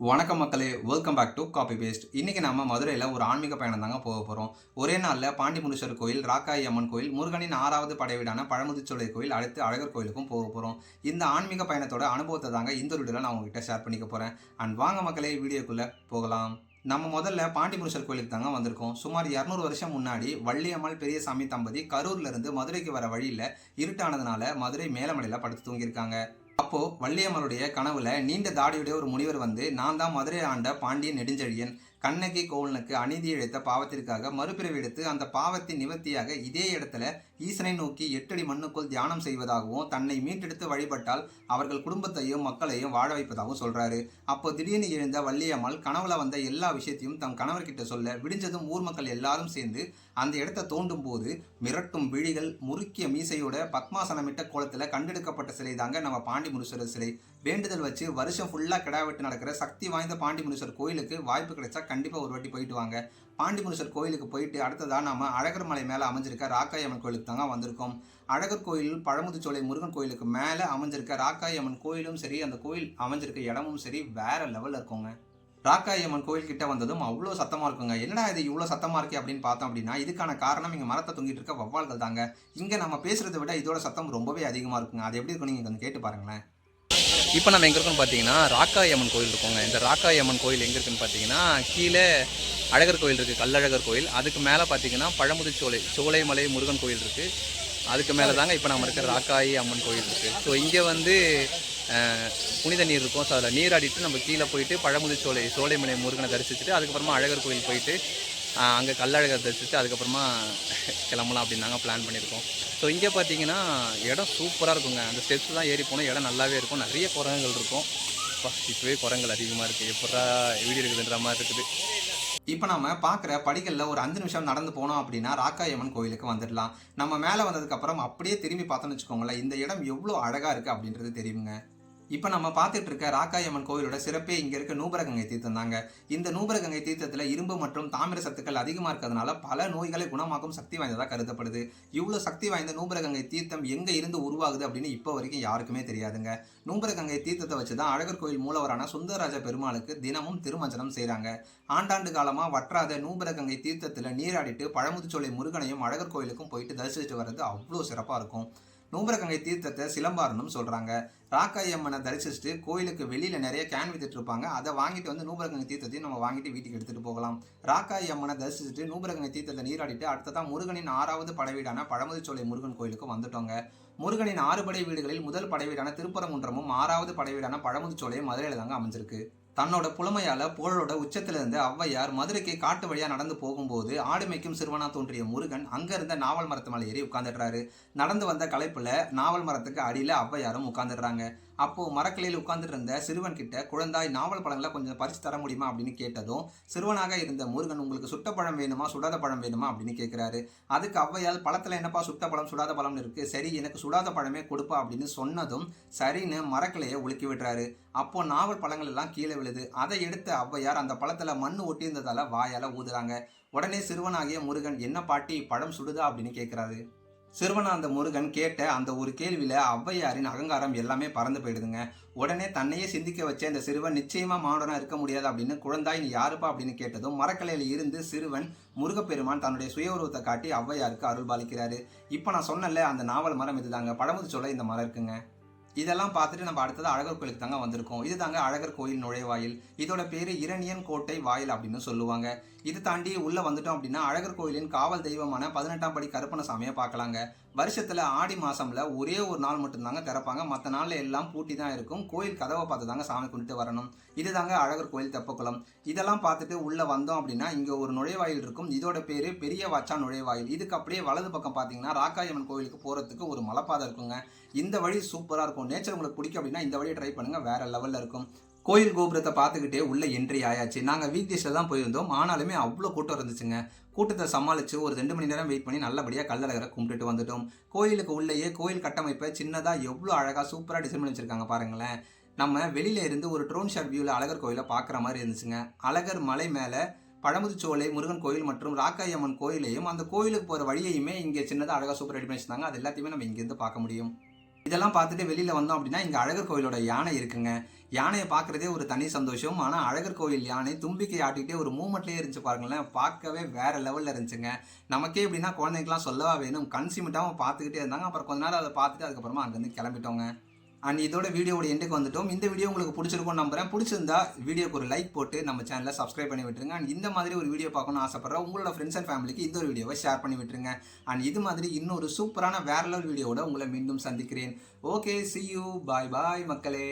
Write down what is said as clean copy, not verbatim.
வணக்கம் மக்களே, welcome back to copy paste. இன்னைக்கு நம்ம மதுரையில் ஒரு ஆன்மீக பயணம் தாங்க போக போகிறோம். ஒரே நாளில் பாண்டி முனீஸ்வரர் கோயில், ராக்காயி அம்மன் கோயில், முருகனின் 6வது படைவீடான பழமுதிர்ச்சோலை கோயில், அடுத்து அழகர் கோயிலுக்கும் போக போகிறோம். இந்த ஆன்மீக பயணத்தோட அனுபவத்தை தாங்க இந்த வீடியோவில் நான் உங்ககிட்ட ஷேர் பண்ணிக்க போகிறேன். அண்ட் வாங்க மக்களே, வீடியோக்குள்ளே போகலாம். நம்ம முதல்ல பாண்டி முனீஸ்வரர் கோயிலுக்கு தாங்க வந்திருக்கோம். சுமார் 200 வருஷம் முன்னாடி வள்ளியம்மாள் பெரியசாமி தம்பதி கரூர்ல இருந்து மதுரைக்கு வர வழியில் இருட்டானதுனால மதுரை மேலமலையில் படுத்து தூங்கியிருக்காங்க. அப்போ வள்ளியம்மனுடைய கனவுல நீண்ட தாடியுடைய ஒரு முனிவர் வந்து, நான் தான் மதுரை ஆண்ட பாண்டியன் நெடுஞ்செழியன், கண்ணகி கோவலனுக்கு அநீதி இழைத்த பாவத்திற்காக மறுபிறவி எடுத்து அந்த பாவத்தின் நிவர்த்தியாக இதே இடத்துல ஈசனை நோக்கி 8 அடி மண்ணுக்குள் தியானம் செய்வதாகவும் தன்னை மீட்டெடுத்து வழிபட்டால் அவர்கள் குடும்பத்தையும் மக்களையும் வாழ வைப்பதாகவும் சொல்றாரு. அப்போ திடீர்னு எழுந்த வள்ளியம்மாள் கனவுல வந்த எல்லா விஷயத்தையும் தம் கணவர்கிட்ட சொல்ல, விடிஞ்சதும் ஊர் மக்கள் எல்லாரும் சேர்ந்து அந்த இடத்த தோண்டும் போது மிரட்டும் விழிகள், முறுக்கிய மீசையோட பத்மாசனமிட்ட கோலத்துல கண்டெடுக்கப்பட்ட சிலை தாங்க நம்ம பாண்டி முனீஸ்வரர் சிலை. வேண்டுதல் வச்சு வருஷம் ஃபுல்லா கிடா வெட்டு நடக்கிற சக்தி வாய்ந்த பாண்டி முனீஸ்வரர் கோயிலுக்கு வாய்ப்பு கிடைச்சா கண்டிப்பா ஒரு வாட்டி போயிட்டு வாங்க. பாண்டி முனீஸ்வரர் கோயிலுக்கு போயிட்டு அடுத்ததா நாம அழகர் மலை மேல அமைஞ்சிருக்க ராக்காயி அம்மன் கோயிலுக்கு தாங்க வந்திருக்கோம். அழகர் கோயில், பழமுதிர்ச்சோலை முருகன் கோயிலுக்கு மேல அமைஞ்சிருக்க ராக்காயி அம்மன் கோயிலும் சரி, அந்த கோயில் அமைஞ்சிருக்க இடமும் சரி வேற லெவல்ல இருக்குங்க. ராக்காயி அம்மன் கோயில் கிட்ட வந்ததும் அவ்வளோ சத்தமா இருக்குங்க. என்னடா இது இவ்வளோ சத்தமா இருக்கு அப்படின்னு பார்த்தோம் அப்படின்னா, இதுக்கான காரணம் இங்க மரத்தை தொங்கிட்டு இருக்க வவ்வால்கள் தாங்க. இங்க நம்ம பேசுறதை விட இதோட சத்தம் ரொம்பவே அதிகமா இருக்குங்க. அது எப்படி இருக்கும் நீங்க கொஞ்சம் கேட்டு பாருங்களேன். இப்போ நம்ம எங்கே இருக்கோம்னு பார்த்தீங்கன்னா ராக்காயி அம்மன் கோயில் இருக்கோங்க. இந்த ராக்காயி அம்மன் கோயில் எங்கே இருக்குன்னு பார்த்தீங்கன்னா, கீழே அழகர் கோயில் இருக்குது, கல்லழகர் கோயில். அதுக்கு மேலே பார்த்தீங்கன்னா பழமுதிர்ச்சோலை சோலைமலை முருகன் கோயில் இருக்குது. அதுக்கு மேலே தாங்க இப்போ நம்ம இருக்கிற ராக்காயி அம்மன் கோயில் இருக்குது. ஸோ இங்கே வந்து புனித நீர் இருக்கும். ஸோ அதில் நீராடிட்டு நம்ம கீழே போயிட்டு பழமுதிர்ச்சோலை சோலைமலை முருகனை தரிசிச்சுட்டு அதுக்கப்புறமா அழகர் கோயில் போயிட்டு அங்கே கல்லழகர் தரிசித்து அதுக்கப்புறமா கிளம்பலாம் அப்படின்னு நாங்கள் பிளான் பண்ணியிருக்கோம். ஸோ இங்கே பார்த்தீங்கன்னா இடம் சூப்பராக இருக்குங்க. அந்த ஸ்டெப்ஸ் தான் ஏறி போனால் இடம் நல்லாவே இருக்கும். நிறைய குரங்குகள் இருக்கும். இப்போவே குரங்குகள் அதிகமாக இருக்குது. எப்படா வீடு இருக்குதுன்ற மாதிரி இருக்குது. இப்போ நம்ம பார்க்குற படிகளில் ஒரு 5 நிமிஷம் நடந்து போனோம் அப்படின்னா ராக்காயி அம்மன் கோயிலுக்கு வந்துடலாம். நம்ம மேலே வந்ததுக்கப்புறம் அப்படியே திரும்பி பார்த்தோன்னு வச்சுக்கோங்களேன், இந்த இடம் எவ்வளோ அழகாக இருக்குது அப்படின்றது தெரியுங்க. இப்போ நம்ம பார்த்துட்டு இருக்க ராக்காயி அம்மன் கோயிலோட சிறப்பே இங்கே இருக்க நூபரகங்கை தீர்த்தம் தாங்க. இந்த நூபரகங்கை தீர்த்தத்தில் இரும்பு மற்றும் தாமிர சத்துக்கள் அதிகமாக இருக்கிறதுனால பல நோய்களை குணமாக்கும் சக்தி வாய்ந்ததாக கருதப்படுது. இவ்வளோ சக்தி வாய்ந்த நூபரகங்கை தீர்த்தம் எங்கே இருந்து உருவாகுது அப்படின்னு இப்போ வரைக்கும் யாருக்குமே தெரியாதுங்க. நூபரகங்கை தீர்த்தத்தை வச்சு தான் அழகர் கோயில் மூலவரான சுந்தரராஜ பெருமாளுக்கு தினமும் திருமஞ்சனம் செய்கிறாங்க. ஆண்டாண்டு காலமாக வற்றாத நூபரகங்கை தீர்த்தத்தில் நீராடிட்டு பழமுதிர்ச்சோலை முருகனையும் அழகர் கோயிலுக்கும் போயிட்டு தரிசிச்சுட்டு வர்றது அவ்வளோ சிறப்பாக இருக்கும். நூபரகங்கை தீர்த்தத்தை சிலம்பாரணும் சொல்கிறாங்க. ராக்காயி அம்மனை தரிசிச்சுட்டு கோயிலுக்கு வெளியில் நிறைய கேன் வித்துட்டு இருப்பாங்க. அதை வாங்கிட்டு வந்து நூபரகங்கை தீர்த்தத்தையும் நம்ம வாங்கிட்டு வீட்டுக்கு எடுத்துகிட்டு போகலாம். ராக்காயி அம்மனை தரிசிச்சுட்டு நூபரகங்கை தீர்த்தத்தை நீராடிட்டு அடுத்ததான் முருகனின் 6வது படைவீடான பழமுதிர்ச்சோலை முருகன் கோயிலுக்கு வந்துட்டோங்க. முருகனின் 6 படை வீடுகளில் முதல் படைவீடான திருப்பரங்குன்றமும் 6வது படைவீடான பழமுதிர்ச்சோலையும் மதுரையில் தாங்க அமைஞ்சிருக்கு. தன்னோட புலமையால புகழோட உச்சத்திலிருந்து ஔவையார் மதுரைக்கு காட்டு வழியா நடந்து போகும்போது ஆடுமைக்கும் சிறுவனா தோன்றிய முருகன் அங்க இருந்த நாவல் மரத்து மேலே ஏறி உட்கார்ந்துடுறாரு. நடந்து வந்த களைப்புல நாவல் மரத்துக்கு அடியில ஔவையாரும் உட்கார்ந்துடுறாங்க. அப்போ மரக்கிளையில் உட்கார்ந்துட்டு இருந்த சிறுவன் கிட்ட, குழந்தாய் நாவல் பழங்களை கொஞ்சம் பறிச்சு தர முடியுமா அப்படின்னு கேட்டதும், சிறுவனாக இருந்த முருகன் உங்களுக்கு சுட்ட பழம் வேணுமா சுடாத பழம் வேணுமா அப்படின்னு கேட்கிறாரு. அதுக்கு ஔவையால், பழத்துல என்னப்பா சுட்ட பழம் சுடாத பழம்னு இருக்கு, சரி எனக்கு சுடாத பழமே கொடுப்பா அப்படின்னு சொன்னதும் சரின்னு மரக்கிளையை உலுக்கி விடுறாரு. அப்போ நாவல் பழங்கள் எல்லாம் கீழே விழுது. அதை எடுத்த ஔவையார் அந்த பழத்துல மண்ணு ஒட்டி இருந்ததால வாயால ஊதுறாங்க. உடனே சிறுவனாகிய முருகன், என்ன பாட்டி பழம் சுடுதா அப்படின்னு கேட்கிறாரு. சிறுவனா அந்த முருகன் கேட்ட அந்த ஒரு கேள்வியில ஔவையாரின் அகங்காரம் எல்லாமே பறந்து போயிடுதுங்க. உடனே தன்னையே சிந்திக்க வச்ச இந்த சிறுவன், நிச்சயமா மாடனா இருக்க முடியாது அப்படின்னு, குழந்தாய் நீ யாருப்பா அப்படின்னு கேட்டதும் மரக்கலையில இருந்து சிறுவன் முருகப்பெருமான் தன்னுடைய சுய உருவத்தை காட்டி ஔவையாருக்கு அருள் பாலிக்கிறாரு. இப்போ நான் சொன்னல அந்த நாவல் மரம் இதுதாங்க. பழமுதிர்ச்சோலை இந்த மரம் இருக்குங்க. இதெல்லாம் பார்த்துட்டு நம்ம அடுத்தது அழகர் கோயிலுக்கு தாங்க வந்திருக்கோம். இது தாங்க அழகர் கோயில் நுழைவாயில். இதோட பேரு இரணியன் கோட்டை வாயில் அப்படின்னு சொல்லுவாங்க. இது தாண்டி உள்ள வந்துட்டோம் அப்படின்னா அழகர் கோயிலின் காவல் தெய்வமான 18ஆம் படி கருப்பணசாமியை பார்க்கலாங்க. வருஷத்துல ஆடி மாசம்ல ஒரே ஒரு நாள் மட்டும்தாங்க திறப்பாங்க. மற்ற நாள்ல எல்லாம் பூட்டி தான் இருக்கும். கோயில் கதவை பார்த்து தாங்க சாமி கும்பிட்டு வரணும். இதுதாங்க அழகர் கோயில் தெப்பக்குளம். இதெல்லாம் பார்த்துட்டு உள்ள வந்தோம் அப்படின்னா இங்க ஒரு நுழைவாயில் இருக்கும். இதோட பேரு பெரிய வாச்சா நுழைவாயில். இதுக்கு அப்படியே வலது பக்கம் பார்த்தீங்கன்னா ராக்காயி அம்மன் கோயிலுக்கு போறதுக்கு ஒரு மலைப்பாதை இருக்குங்க. இந்த வழி சூப்பரா இருக்கும். நேச்சர் உங்களுக்கு பிடிக்கும் அப்படின்னா இந்த வழியை ட்ரை பண்ணுங்க, வேற லெவல்ல இருக்கும். கோயில் கோபுரத்தை பார்த்துக்கிட்டே உள்ள என்ட்ரி ஆயாச்சு. நாங்கள் வீக் டேஸில் தான் போயிருந்தோம். ஆனாலுமே அவ்வளோ கூட்டம் இருந்துச்சுங்க. கூட்டத்தை சமாளித்து ஒரு 2 மணி நேரம் வெயிட் பண்ணி நல்லபடியாக கல்லழகரை கும்பிட்டுட்டு வந்துட்டோம். கோயிலுக்கு உள்ளேயே கோயில் கட்டமைப்பை சின்னதாக எவ்வளோ அழகாக சூப்பராக டிசைன் பண்ணி வச்சுருக்காங்க பாருங்களேன். நம்ம வெளியில இருந்து ஒரு ட்ரோன் ஷாட் வியூவில் அழகர் கோயிலை பார்க்குற மாதிரி இருந்துச்சுங்க. அழகர் மலை மேலே பழமுதிர்ச்சோலை முருகன் கோயில் மற்றும் ராக்காயி அம்மன் கோயிலையும் அந்த கோயிலுக்கு போகிற வழியையுமே இங்கே சின்னதாக அழகாக சூப்பர் ரெடி பண்ணி வச்சுருந்தாங்க. அது எல்லாத்தையுமே நம்ம இங்கேருந்து பார்க்க முடியும். இதெல்லாம் பார்த்துட்டு வெளியில் வந்தோம் அப்படின்னா இங்கே அழகர் கோயிலோட யானை இருக்குங்க. யானையை பார்க்குறதே ஒரு தனி சந்தோஷம். ஆனால் அழகர் கோயில் யானை தும்பிக்கை ஆட்டிகிட்டே ஒரு மூமெண்ட்லேயே இருந்துச்சு பாருங்களேன். பார்க்கவே வேறு லெவலில் இருந்துச்சுங்க. நமக்கே எப்படின்னா குழந்தைங்களாம் சொல்லவா வேணும், கண் சிமிட்டாமல் பார்த்துக்கிட்டே இருந்தாங்க. அப்புறம் கொஞ்ச நேரம் அதை பார்த்துட்டு அதுக்கப்புறமா அங்கேருந்து கிளம்பிட்டோங்க. அண்ட் இதோட வீடியோவோட எண்டுக்கு வந்துட்டோம். இந்த வீடியோ உங்களுக்கு பிடிச்சிருக்கும்னு நம்புறேன். பிடிச்சிருந்தா வீடியோக்கு ஒரு லைக் போட்டு நம்ம சேனலை சப்ஸ்கிரைப் பண்ணி விட்டுருங்க. அண்ட் இந்த மாதிரி ஒரு வீடியோ பார்க்கணும்னு ஆசைப்படுற உங்களோட ஃப்ரெண்ட்ஸ் அண்ட் ஃபேமிலிக்கு இந்த ஒரு வீடியோவை ஷேர் பண்ணி விட்டுருங்க. அண்ட் இது மாதிரி இன்னொரு சூப்பரான வேற லெவல் வீடியோவோட உங்களை மீண்டும் சந்திக்கிறேன். Okay, see you, bye bye மக்களே.